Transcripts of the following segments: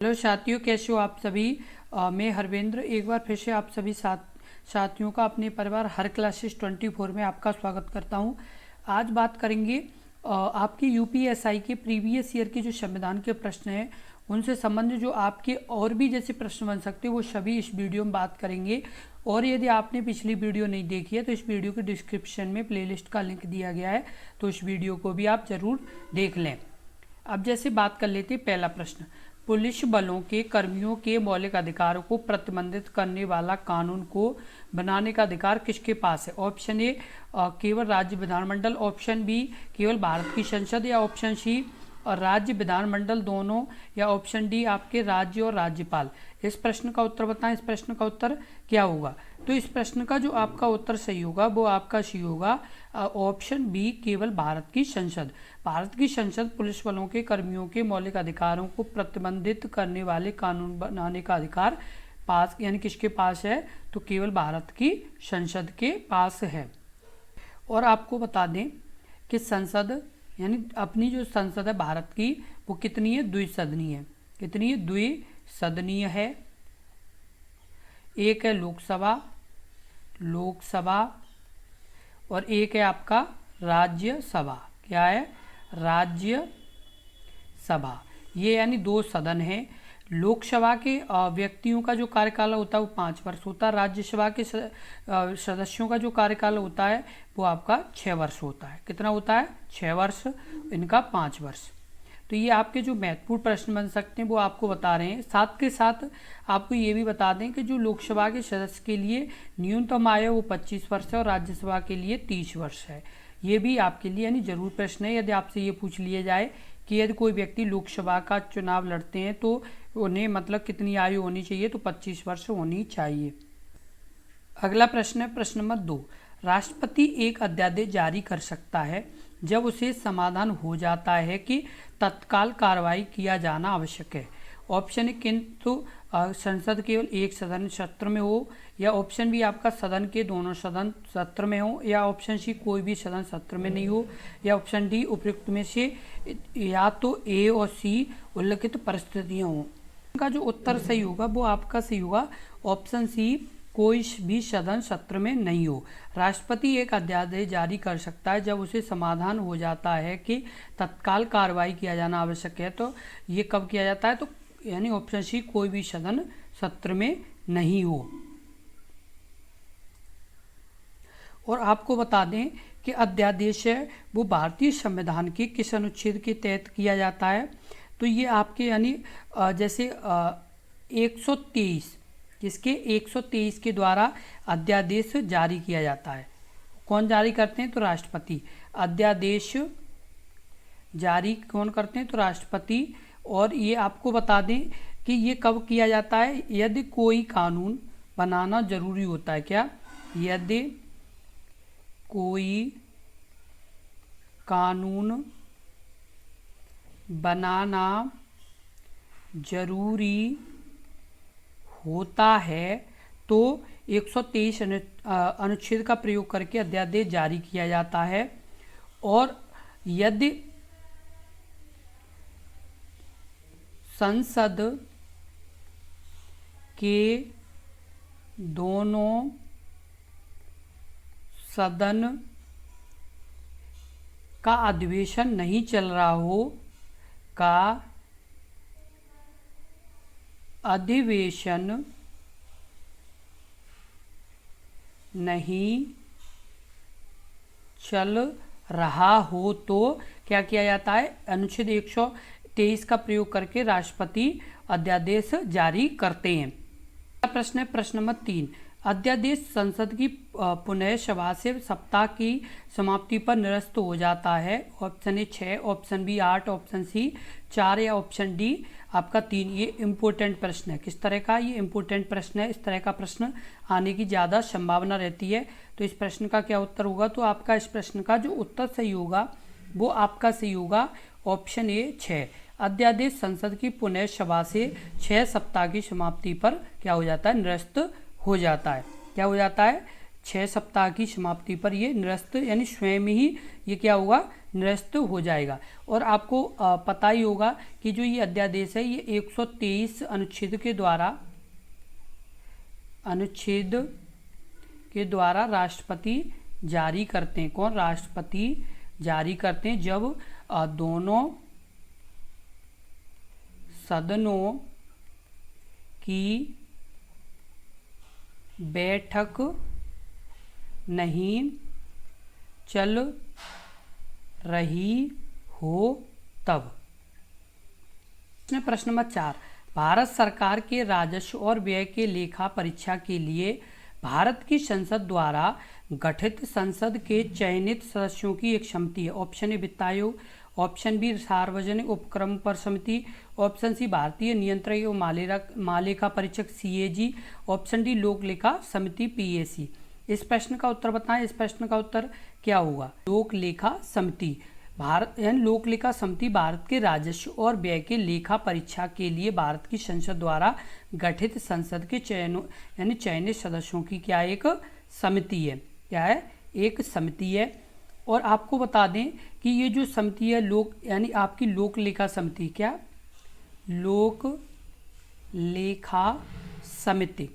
Hello साथियों, कैसे हो आप सभी। मैं हरवेंद्र एक बार फिर से आप सभी साथियों का अपने परिवार हर क्लासेस 24 में आपका स्वागत करता हूं। आज बात करेंगे आपके यूपीएसआई के प्रीवियस ईयर के जो संविधान के प्रश्न हैं उनसे संबंधित जो आपके और भी जैसे प्रश्न बन सकते हैं वो सभी इस वीडियो में बात करेंगे। और यदि आपने पिछली वीडियो नहीं देखी है तो इस वीडियो के डिस्क्रिप्शन में प्लेलिस्ट का लिंक दिया गया है, तो इस वीडियो को भी आप ज़रूर देख लें। अब जैसे बात कर लेते हैं, पहला प्रश्न, पुलिस बलों के कर्मियों के मौलिक अधिकारों को प्रतिबंधित करने वाला कानून को बनाने का अधिकार किसके पास है। ऑप्शन ए केवल राज्य विधानमंडल, ऑप्शन बी केवल भारत की संसद, या ऑप्शन सी और राज्य विधानमंडल दोनों, या ऑप्शन डी आपके राज्य और राज्यपाल। इस प्रश्न का उत्तर बताएं। इस प्रश्न का उत्तर क्या होगा? तो इस प्रश्न का जो आपका उत्तर सही होगा वो आपका सी होगा ऑप्शन बी, केवल भारत की संसद। भारत की संसद पुलिस बलों के कर्मियों के मौलिक अधिकारों को प्रतिबंधित करने वाले कानून बनाने का अधिकार पास यानी किसके पास है? तो केवल भारत की संसद के पास है। और आपको बता दें कि संसद यानी अपनी जो संसद है भारत की वो कितनी है? द्विसदनीय है। कितनी है? द्विसदनीय है। एक है लोकसभा और एक है आपका राज्यसभा। क्या है? राज्यसभा। ये यानी दो सदन हैं। लोकसभा के व्यक्तियों का जो कार्यकाल होता है वो 5 वर्ष होता है। राज्यसभा के सदस्यों का जो कार्यकाल होता है वो आपका 6 वर्ष होता है। कितना होता है? 6 वर्ष। इनका 5 वर्ष। तो ये आपके जो महत्वपूर्ण प्रश्न बन सकते हैं वो आपको बता रहे हैं। साथ के साथ आपको ये भी बता दें कि जो लोकसभा के सदस्य के लिए न्यूनतम आयु वो 25 वर्ष है और राज्यसभा के लिए 30 वर्ष है। ये भी आपके लिए यानी जरूर प्रश्न है। यदि आपसे ये पूछ लिया जाए कि यदि कोई व्यक्ति लोकसभा का चुनाव लड़ते हैं तो उन्हें मतलब कितनी आयु होनी चाहिए, तो 25 वर्ष होनी चाहिए। अगला प्रश्न है प्रश्न नंबर 2। राष्ट्रपति एक अध्यादेश जारी कर सकता है जब उसे समाधान हो जाता है कि तत्काल कार्रवाई किया जाना आवश्यक है। ऑप्शन ए किंतु संसद केवल एक सदन सत्र में हो, या ऑप्शन बी आपका सदन के दोनों सदन सत्र में हो, या ऑप्शन सी कोई भी सदन सत्र में नहीं हो, या ऑप्शन डी उपयुक्त में से या तो ए और सी उल्लिखित परिस्थितियां हों। का जो उत्तर सही होगा वो आपका सही होगा ऑप्शन सी, कोई भी सदन सत्र में नहीं हो। राष्ट्रपति एक अध्यादेश जारी कर सकता है जब उसे समाधान हो जाता है कि तत्काल कार्रवाई किया जाना आवश्यक है। तो ये कब किया जाता है? तो यानी ऑप्शन सी, कोई भी सदन सत्र में नहीं हो। और आपको बता दें कि अध्यादेश है वो भारतीय संविधान के किस अनुच्छेद के तहत किया जाता है? तो ये आपके यानी जैसे 123 जिसके 123 के द्वारा अध्यादेश जारी किया जाता है। कौन जारी करते हैं? तो राष्ट्रपति। अध्यादेश जारी कौन करते हैं? तो राष्ट्रपति। और ये आपको बता दें कि ये कब किया जाता है? यदि कोई कानून बनाना जरूरी होता है। क्या? यदि कोई कानून बनाना जरूरी होता है तो 123 अनुच्छेद का प्रयोग करके अध्यादेश जारी किया जाता है। और यदि संसद के दोनों सदन का अधिवेशन नहीं चल रहा हो, का अधिवेशन नहीं चल रहा हो तो क्या किया जाता है? अनुच्छेद 123 का प्रयोग करके राष्ट्रपति अध्यादेश जारी करते हैं। प्रश्न है प्रश्न नंबर 3। अध्यादेश संसद की पुनः सभा से सप्ताह की समाप्ति पर निरस्त हो जाता है। Option A 6, option B 8, option C 4, या ऑप्शन डी आपका 3। ये इम्पोर्टेंट प्रश्न है। किस तरह का? ये इम्पोर्टेंट प्रश्न है। इस तरह का प्रश्न आने की ज़्यादा संभावना रहती है। तो इस प्रश्न का क्या उत्तर होगा? तो आपका इस प्रश्न का जो उत्तर सही होगा वो आपका सही होगा ऑप्शन ए 6। अध्यादेश संसद की पुनः सभा से 6 सप्ताह की समाप्ति पर क्या हो जाता है? निरस्त हो जाता है। क्या हो जाता है? 6 सप्ताह की समाप्ति पर ये निरस्त यानी स्वयं ही ये क्या होगा, निरस्त हो जाएगा। और आपको पता ही होगा कि जो ये अध्यादेश है ये 123 अनुच्छेद के द्वारा राष्ट्रपति जारी करते हैं। कौन? राष्ट्रपति जारी करते हैं जब दोनों सदनों की बैठक नहीं चल रही हो तब। प्रश्न नंबर 4, भारत सरकार के राजस्व और व्यय के लेखा परीक्षा के लिए भारत की संसद द्वारा गठित संसद के चयनित सदस्यों की एक समिति है। ऑप्शन ए वित्त आयोग, ऑप्शन बी सार्वजनिक उपक्रम पर समिति, ऑप्शन सी भारतीय नियंत्रक एवं महालेखा परीक्षक CAG, ऑप्शन डी लोक लेखा समिति PAC। इस प्रश्न का उत्तर बताएं। इस प्रश्न का उत्तर क्या होगा? लोक लेखा समिति। भारत यानी लोक लेखा समिति भारत के राजस्व और व्यय के लेखा परीक्षा के लिए भारत की संसद द्वारा गठित संसद के चयनित सदस्यों की क्या एक समिति है। क्या है? एक समिति है। और आपको बता दें कि ये जो समिति है यानी आपकी लोक लेखा समिति, क्या? लोक लेखा समिति।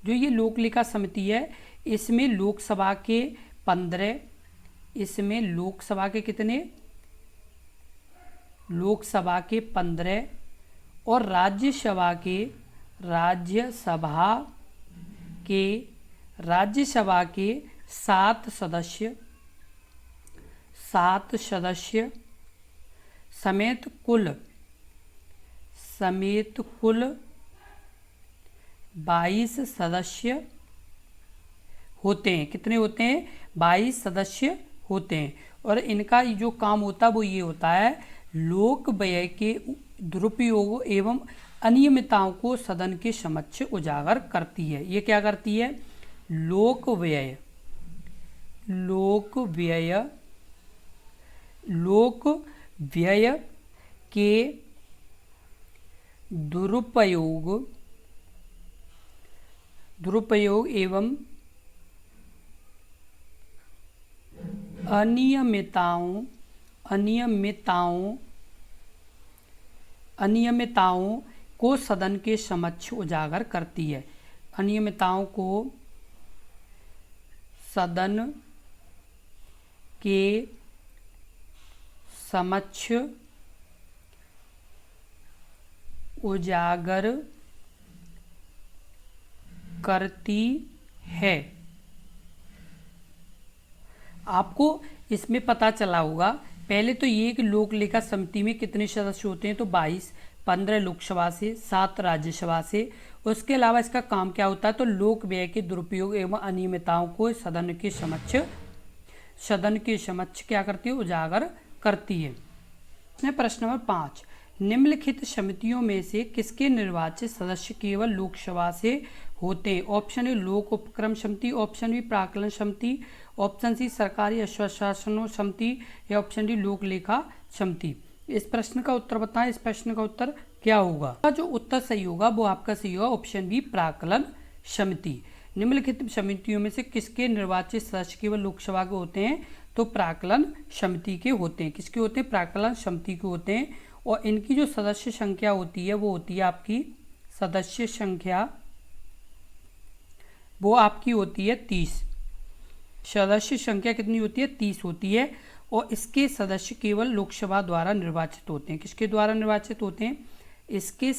जो ये लोक लेखा समिति है इसमें लोकसभा के 15, इसमें लोकसभा के कितने? लोकसभा के 15 और राज्यसभा के 7 सदस्य समेत कुल 22 सदस्य होते हैं। कितने होते हैं? 22 सदस्य होते हैं। और इनका जो काम होता है वो ये होता है, लोक व्यय के दुरुपयोग एवं अनियमितताओं को सदन के समक्ष उजागर करती है। ये क्या करती है? लोक व्यय के दुरुपयोग एवं अनियमितताओं को सदन के समक्ष उजागर करती है। अनियमितताओं को सदन के समक्ष उजागर करती है। आपको इसमें पता चला होगा, पहले तो ये कि लोक लेखा समिति में कितने सदस्य होते हैं, तो 22, 15 लोकसभा से, 7 राज्यसभा से। उसके अलावा इसका काम क्या होता है, तो लोक व्यय के दुरुपयोग एवं अनियमितताओं को सदन के समक्ष क्या करती है? उजागर करती है। प्रश्न नंबर 5, निम्नलिखित समितियों में से किसके निर्वाचित सदस्य केवल लोकसभा से होते हैं? ऑप्शन ए लोक उपक्रम समिति, ऑप्शन बी प्राक्कलन समिति, ऑप्शन सी सरकारी स्वशासन समिति, या ऑप्शन डी लोक लेखा समिति। इस प्रश्न का उत्तर बताएं। इस प्रश्न का उत्तर क्या होगा? जो उत्तर सही होगा वो आपका सही होगा ऑप्शन बी प्राक्कलन समिति। निम्नलिखित समितियों में से किसके निर्वाचित सदस्य केवल लोकसभा के होते हैं? तो प्राक्कलन समिति के होते हैं। किसके होते हैं? प्राक्कलन समिति के होते हैं। और इनकी जो सदस्य संख्या होती है वो होती है आपकी सदस्य संख्या, वो आपकी होती है 30। सदस्य संख्या कितनी होती है? 30 होती है। और इसके सदस्य केवल लोकसभा द्वारा निर्वाचित होते हैं। किसके द्वारा निर्वाचित होते हैं? इसके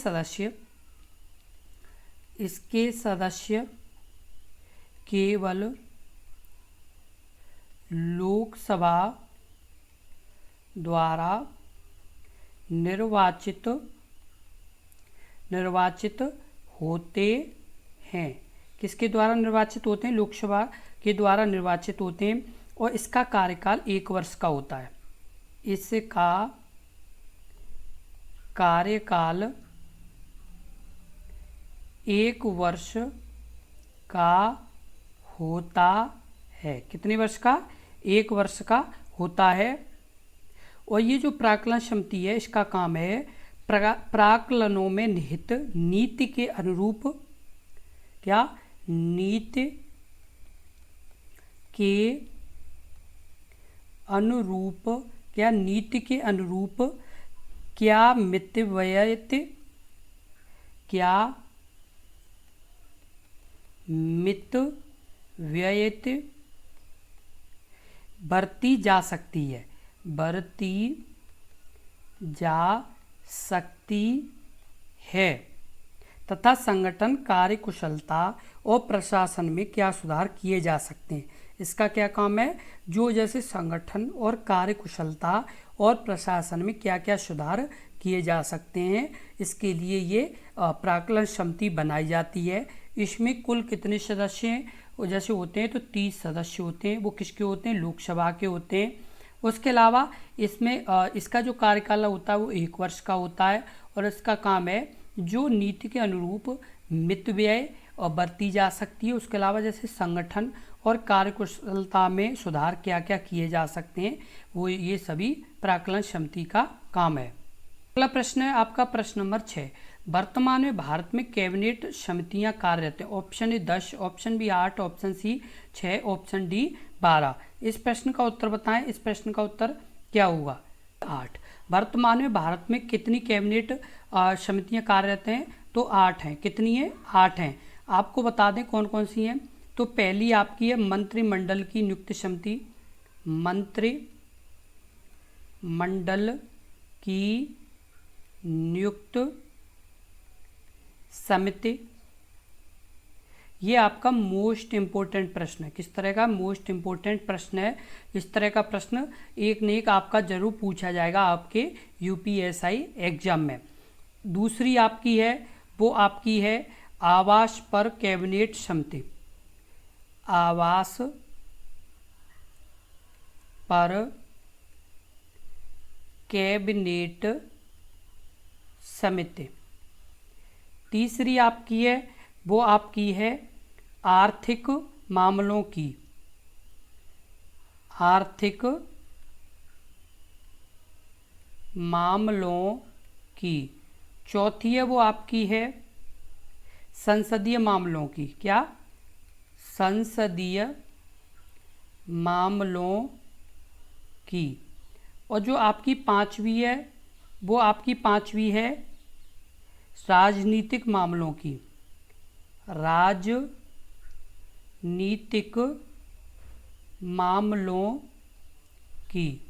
सदस्य केवल लोकसभा द्वारा निर्वाचित होते हैं। किसके द्वारा निर्वाचित होते हैं? लोकसभा के द्वारा निर्वाचित होते हैं। और इसका कार्यकाल 1 वर्ष का होता है। इसका कार्यकाल 1 वर्ष का होता है। कितने वर्ष का? 1 वर्ष का होता है। और ये जो प्राक्कलन समिति है इसका काम है प्राक्कलनों में निहित नीति के अनुरूप क्या? नीति के अनुरूप, क्या नीति के अनुरूप, क्या मितव्ययित, क्या मितव्ययित बरती जा सकती है, बरती जा सकती है, तथा संगठन कार्यकुशलता और प्रशासन में क्या सुधार किए जा सकते हैं। इसका क्या काम है, जो जैसे संगठन और कार्यकुशलता और प्रशासन में क्या क्या सुधार किए जा सकते हैं, इसके लिए ये प्राक्कलन समिति बनाई जाती है। इसमें कुल कितने सदस्य हैं, वो जैसे होते हैं तो 30 सदस्य होते हैं। वो किसके होते हैं, लोकसभा के होते हैं। उसके अलावा इसमें इसका जो कार्यकाल होता है वो 1 वर्ष का होता है, और इसका काम है जो नीति के अनुरूप मितव्यय और बरती जा सकती है। उसके अलावा जैसे संगठन और कार्यकुशलता में सुधार क्या क्या किए जा सकते हैं, वो ये सभी प्राक्कलन समिति का काम है। अगला प्रश्न है आपका प्रश्न नंबर 6। वर्तमान में भारत में कैबिनेट समितियां कार्यरत हैं। Option A 10, option B 8, option C 6, option D 12। इस प्रश्न का उत्तर बताएं। इस प्रश्न का उत्तर क्या होगा, 8। वर्तमान में भारत में कितनी कैबिनेट समितियां कार्यरत हैं, तो 8 हैं। कितनी है, 8 हैं। आपको बता दें कौन कौन सी हैं। तो पहली आपकी है मंत्रिमंडल की नियुक्ति समिति, मंत्रिमंडल की नियुक्त समिति। ये आपका मोस्ट इम्पोर्टेंट प्रश्न है। किस तरह का, मोस्ट इम्पोर्टेंट प्रश्न है। इस तरह का प्रश्न एक न एक आपका जरूर पूछा जाएगा आपके यूपीएसआई एग्जाम में। दूसरी आपकी है, वो आपकी है आवास पर कैबिनेट समिति, आवास पर कैबिनेट समिति। तीसरी आपकी है, वो आपकी है आर्थिक मामलों की, आर्थिक मामलों की। चौथी है, वो आपकी है संसदीय मामलों की, क्या, संसदीय मामलों की। और जो आपकी पांचवी है, वो आपकी पांचवी है राजनीतिक मामलों की, राजनीतिक मामलों की।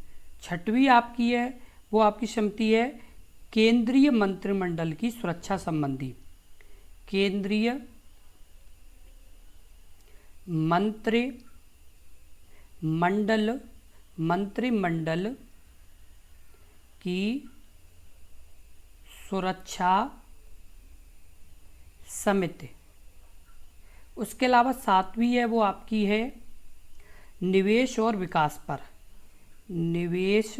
छठवीं आपकी है, वो आपकी समिति है केंद्रीय मंत्रिमंडल की सुरक्षा संबंधी, केंद्रीय मंत्रिमंडल की सुरक्षा समिति। उसके अलावा सातवीं है, वो आपकी है निवेश और विकास पर, निवेश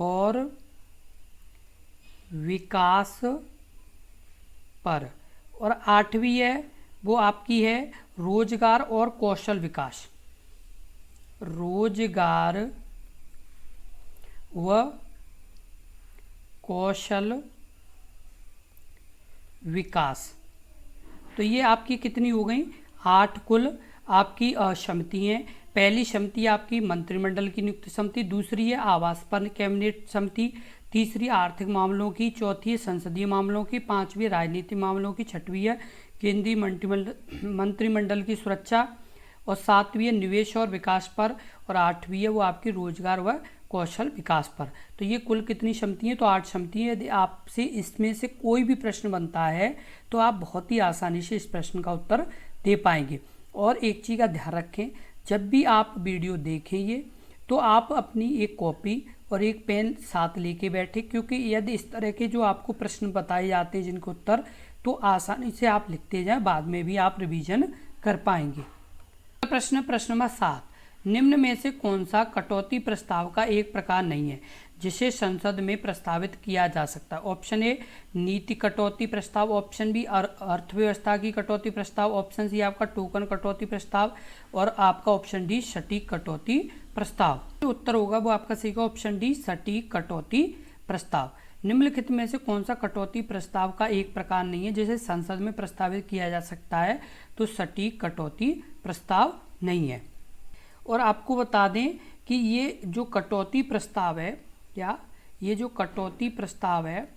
और विकास पर। और आठवीं है, वो आपकी है रोजगार और कौशल विकास, रोजगार व कौशल विकास। तो ये आपकी कितनी हो गई, 8 कुल आपकी समिति हैं। पहली समिति आपकी मंत्रिमंडल की नियुक्ति समिति, दूसरी है आवास पर कैबिनेट समिति, तीसरी आर्थिक मामलों की, चौथी है संसदीय मामलों की, पांचवी राजनीतिक मामलों की, छठवीं है केंद्रीय मंत्रिमंडल की सुरक्षा, और सातवीं है निवेश और विकास पर, और आठवीं है वो आपकी रोजगार व कौशल विकास पर। तो ये कुल कितनी समिति हैं, तो 8 समिति हैं। यदि आपसे इसमें से कोई भी प्रश्न बनता है तो आप बहुत ही आसानी से इस प्रश्न का उत्तर दे पाएंगे। और एक चीज़ का ध्यान रखें, जब भी आप वीडियो देखेंगे तो आप अपनी एक कॉपी और एक पेन साथ लेके बैठे, क्योंकि यदि इस तरह के जो आपको प्रश्न बताए जाते हैं जिनके उत्तर, तो आसानी से आप लिखते जाएं, बाद में भी आप रिवीजन कर पाएंगे। प्रश्न नंबर 7, निम्न में से कौन सा कटौती प्रस्ताव का एक प्रकार नहीं है जिसे संसद में प्रस्तावित किया जा सकता है। ऑप्शन ए नीति कटौती प्रस्ताव, ऑप्शन बी अर्थव्यवस्था की कटौती प्रस्ताव, ऑप्शन सी आपका टोकन कटौती प्रस्ताव, और आपका ऑप्शन डी सटीक कटौती प्रस्ताव। जो उत्तर होगा वो आपका सही का ऑप्शन डी सटीक कटौती प्रस्ताव। निम्नलिखित में से कौन सा कटौती प्रस्ताव का एक प्रकार नहीं है जिसे संसद में प्रस्तावित किया जा सकता है, तो सटीक कटौती प्रस्ताव नहीं है। और आपको बता दें कि ये जो कटौती प्रस्ताव है, क्या ये जो कटौती प्रस्ताव है,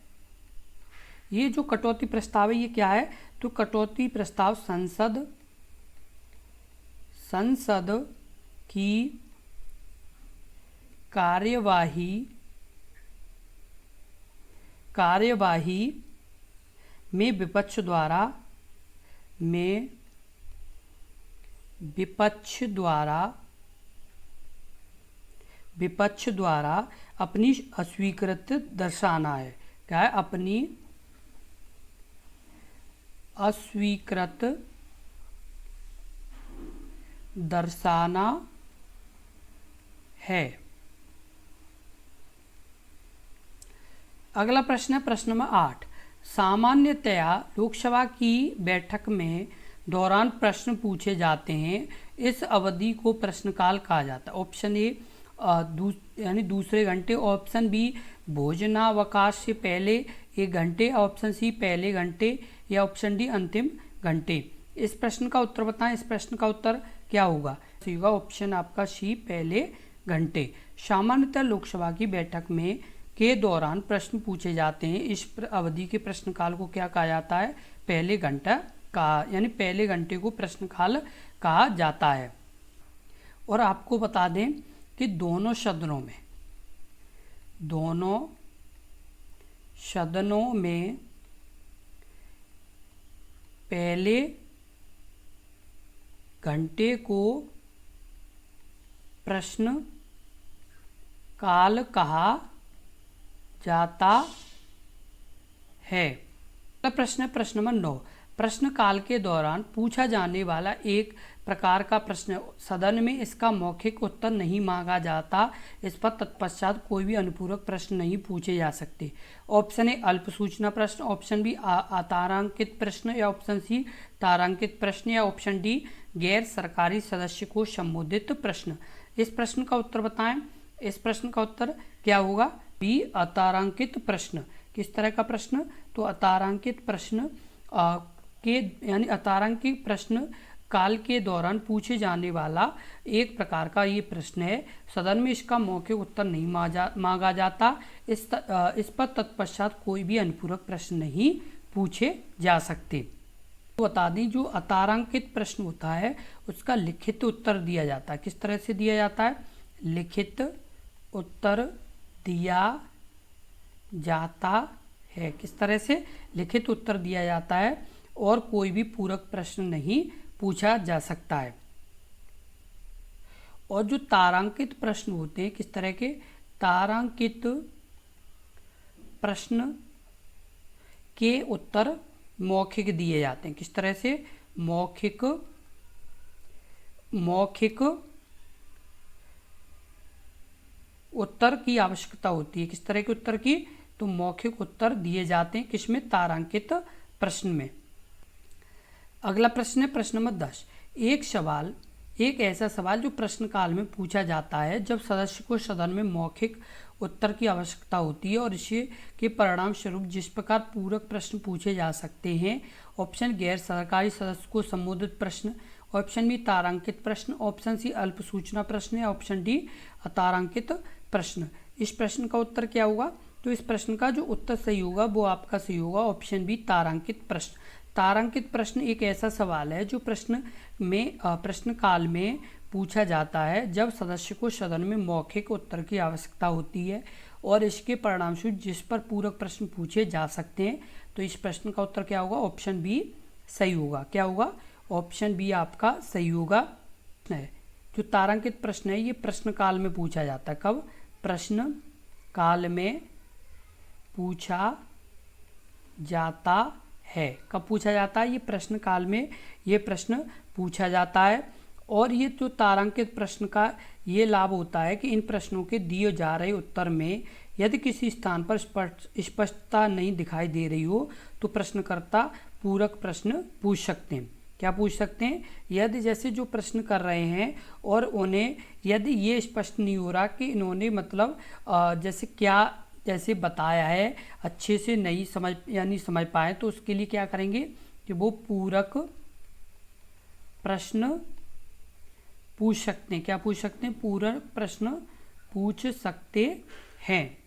ये जो कटौती प्रस्ताव है ये क्या है, तो कटौती प्रस्ताव संसद की कार्यवाही में विपक्ष द्वारा अपनी अस्वीकृति दर्शाना है। क्या है, अपनी अस्वीकृति दर्शाना है। अगला प्रश्न है प्रश्न नंबर 8। सामान्यतया लोकसभा की बैठक में दौरान प्रश्न पूछे जाते हैं, इस अवधि को प्रश्नकाल कहा जाता है। ऑप्शन ए यानी दूसरे घंटे, ऑप्शन बी भोजनावकाश से पहले 1 घंटे, ऑप्शन सी पहले घंटे, या ऑप्शन डी अंतिम घंटे। इस प्रश्न का उत्तर बताएं। इस प्रश्न का उत्तर क्या होगा, ऑप्शन आपका सी पहले घंटे। सामान्यतः लोकसभा की बैठक में के दौरान प्रश्न पूछे जाते हैं, इस अवधि के प्रश्नकाल को क्या कहा जाता है, पहले घंटा का, यानी पहले घंटे को प्रश्नकाल कहा जाता है। और आपको बता दें कि दोनों सदनों में पहले घंटे को प्रश्नकाल कहा जाता है। प्रश्न है प्रश्न नंबर 9। प्रश्नकाल के दौरान पूछा जाने वाला एक प्रकार का प्रश्न, सदन में इसका मौखिक उत्तर नहीं मांगा जाता, इस पर तत्पश्चात कोई भी अनुपूरक प्रश्न नहीं पूछे जा सकते। ऑप्शन ए अल्प सूचना प्रश्न, ऑप्शन बी तारांकित प्रश्न, या ऑप्शन सी तारांकित प्रश्न, या ऑप्शन डी गैर सरकारी सदस्य को संबोधित प्रश्न। इस प्रश्न का उत्तर बताएं। इस प्रश्न का उत्तर क्या होगा, बी अतारांकित प्रश्न। किस तरह का प्रश्न, तो अतारांकित प्रश्न यानी अतारांकित प्रश्न काल के दौरान पूछे जाने वाला एक प्रकार का ये प्रश्न है, सदन में इसका मौखिक उत्तर नहीं मांगा जाता, इस पर तत्पश्चात कोई भी अनुपूरक प्रश्न नहीं पूछे जा सकते। तो बता दें, जो अतारांकित प्रश्न होता है उसका लिखित उत्तर दिया जाता है। किस तरह से दिया जाता है, लिखित उत्तर दिया जाता है। किस तरह से, लिखित उत्तर दिया जाता है और कोई भी पूरक प्रश्न नहीं पूछा जा सकता है। और जो तारांकित प्रश्न होते हैं, किस तरह के, तारांकित प्रश्न के उत्तर मौखिक दिए जाते हैं। किस तरह से, मौखिक उत्तर की आवश्यकता होती है। किस तरह के उत्तर की, तो मौखिक उत्तर दिए जाते हैं, किसमें, तारांकित प्रश्न में। अगला प्रश्न है प्रश्न नंबर 10। एक ऐसा सवाल जो प्रश्नकाल में पूछा जाता है जब सदस्य को सदन में मौखिक उत्तर की आवश्यकता होती है और इसी के परिणाम स्वरूप जिस प्रकार पूरक प्रश्न पूछे जा सकते हैं। ऑप्शन गैर सरकारी सदस्य को संबोधित प्रश्न, ऑप्शन बी तारांकित प्रश्न, ऑप्शन सी अल्प सूचना प्रश्न, या ऑप्शन डी अतारांकित प्रश्न। इस प्रश्न का उत्तर क्या होगा, तो इस प्रश्न का जो उत्तर सही होगा वो आपका सही होगा, ऑप्शन बी तारांकित प्रश्न। तारांकित प्रश्न एक ऐसा सवाल है जो प्रश्नकाल में पूछा जाता है जब सदस्य को सदन में मौखिक उत्तर की आवश्यकता होती है और इसके परिणामस्वरूप जिस पर पूरक प्रश्न पूछे जा सकते हैं। तो इस प्रश्न का उत्तर क्या होगा, ऑप्शन बी सही होगा। क्या होगा, ऑप्शन बी आपका सही होगा। जो तारांकित प्रश्न है ये प्रश्नकाल में पूछा जाता है। कब, प्रश्न काल में पूछा जाता है। कब पूछा जाता है, ये प्रश्न काल में ये प्रश्न पूछा जाता है। और ये जो तारांकित प्रश्न का ये लाभ होता है कि इन प्रश्नों के दिए जा रहे उत्तर में यदि किसी स्थान पर स्पष्टता नहीं दिखाई दे रही हो तो प्रश्नकर्ता पूरक प्रश्न पूछ सकते हैं। क्या पूछ सकते हैं, यदि जैसे जो प्रश्न कर रहे हैं और उन्हें यदि ये स्पष्ट नहीं हो रहा कि इन्होंने मतलब जैसे क्या जैसे बताया है अच्छे से नहीं समझ पाए, तो उसके लिए क्या करेंगे कि वो पूरक प्रश्न पूछ सकते हैं। क्या पूछ सकते हैं? पूरक प्रश्न पूछ सकते हैं।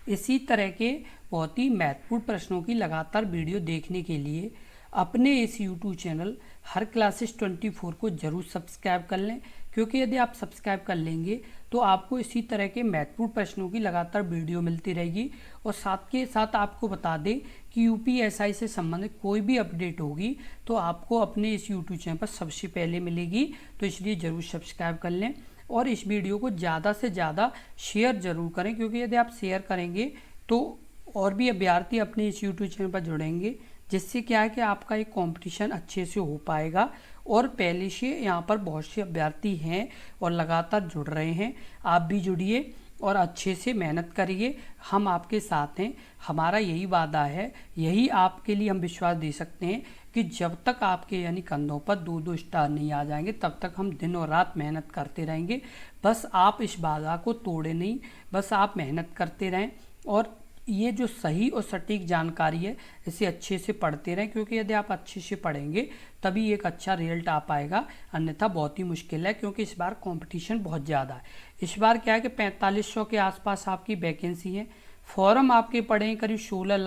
इसी तरह के बहुत ही महत्वपूर्ण प्रश्नों की लगातार वीडियो देखने के लिए अपने इस YouTube चैनल हर क्लासेस 24 को जरूर सब्सक्राइब कर लें, क्योंकि यदि आप सब्सक्राइब कर लेंगे तो आपको इसी तरह के महत्वपूर्ण प्रश्नों की लगातार वीडियो मिलती रहेगी। और साथ के साथ आपको बता दें कि UPSI से संबंधित कोई भी अपडेट होगी तो आपको अपने इस YouTube चैनल पर सबसे पहले मिलेगी, तो इसलिए ज़रूर सब्सक्राइब कर लें और इस वीडियो को ज़्यादा से ज़्यादा शेयर ज़रूर करें, क्योंकि यदि आप शेयर करेंगे तो और भी अभ्यर्थी अपने इस YouTube चैनल पर जुड़ेंगे, जिससे क्या है कि आपका एक कंपटीशन अच्छे से हो पाएगा। और पहले से यहाँ पर बहुत से अभ्यर्थी हैं और लगातार जुड़ रहे हैं। आप भी जुड़िए और अच्छे से मेहनत करिए, हम आपके साथ हैं। हमारा यही वादा है, यही आपके लिए हम विश्वास दे सकते हैं कि जब तक आपके यानी कंधों पर 2-2 स्टार नहीं आ जाएंगे तब तक हम दिन और रात मेहनत करते रहेंगे। बस आप इस वादा को तोड़े नहीं, बस आप मेहनत करते रहें और ये जो सही और सटीक जानकारी है इसे अच्छे से पढ़ते रहें, क्योंकि यदि आप अच्छे से पढ़ेंगे तभी एक अच्छा रिजल्ट आ पाएगा, अन्यथा बहुत ही मुश्किल है, क्योंकि इस बार कंपटीशन बहुत ज़्यादा है। इस बार क्या है कि 4500 के आसपास आपकी वैकेंसी है। फॉर्म आपके पड़े हैं करीब 16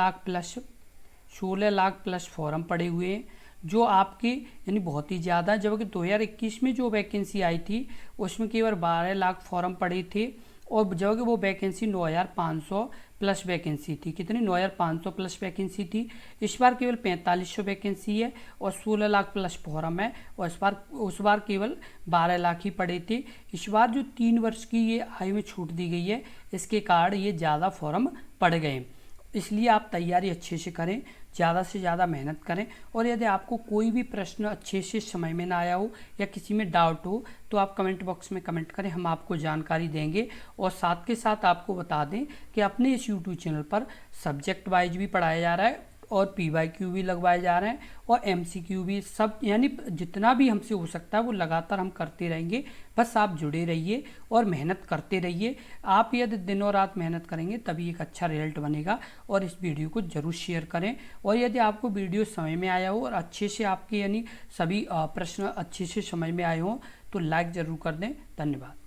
लाख प्लस फॉर्म पड़े हुए हैं, जो आपके यानी बहुत ही ज़्यादा, जबकि 2021 में जो वैकेंसी आई थी उसमें केवल 12 लाख फॉर्म पड़े थे और जबकि वो वैकेंसी 9500 प्लस वैकेंसी थी। कितनी? 9500 प्लस वैकेंसी थी। इस बार केवल 4500 वैकेंसी है और 16 लाख प्लस फॉर्म है, और उस बार केवल 12 लाख ही पड़े थे। इस बार जो 3 वर्ष की ये आयु में छूट दी गई है, इसके कारण ये ज़्यादा फॉर्म पड़ गए। इसलिए आप तैयारी अच्छे से करें, ज़्यादा से ज़्यादा मेहनत करें। और यदि आपको कोई भी प्रश्न अच्छे से समझ में ना आया हो या किसी में डाउट हो तो आप कमेंट बॉक्स में कमेंट करें, हम आपको जानकारी देंगे। और साथ के साथ आपको बता दें कि अपने इस YouTube चैनल पर सब्जेक्ट वाइज भी पढ़ाया जा रहा है और PYQ भी लगवाए जा रहे हैं और MCQ भी, सब यानी जितना भी हमसे हो सकता है वो लगातार हम करते रहेंगे। बस आप जुड़े रहिए और मेहनत करते रहिए। आप यदि दिन और रात मेहनत करेंगे तभी एक अच्छा रिजल्ट बनेगा। और इस वीडियो को ज़रूर शेयर करें, और यदि आपको वीडियो समझ में आया हो और अच्छे से आपके यानी सभी प्रश्न अच्छे से समझ में आए हों तो लाइक ज़रूर कर दें। धन्यवाद।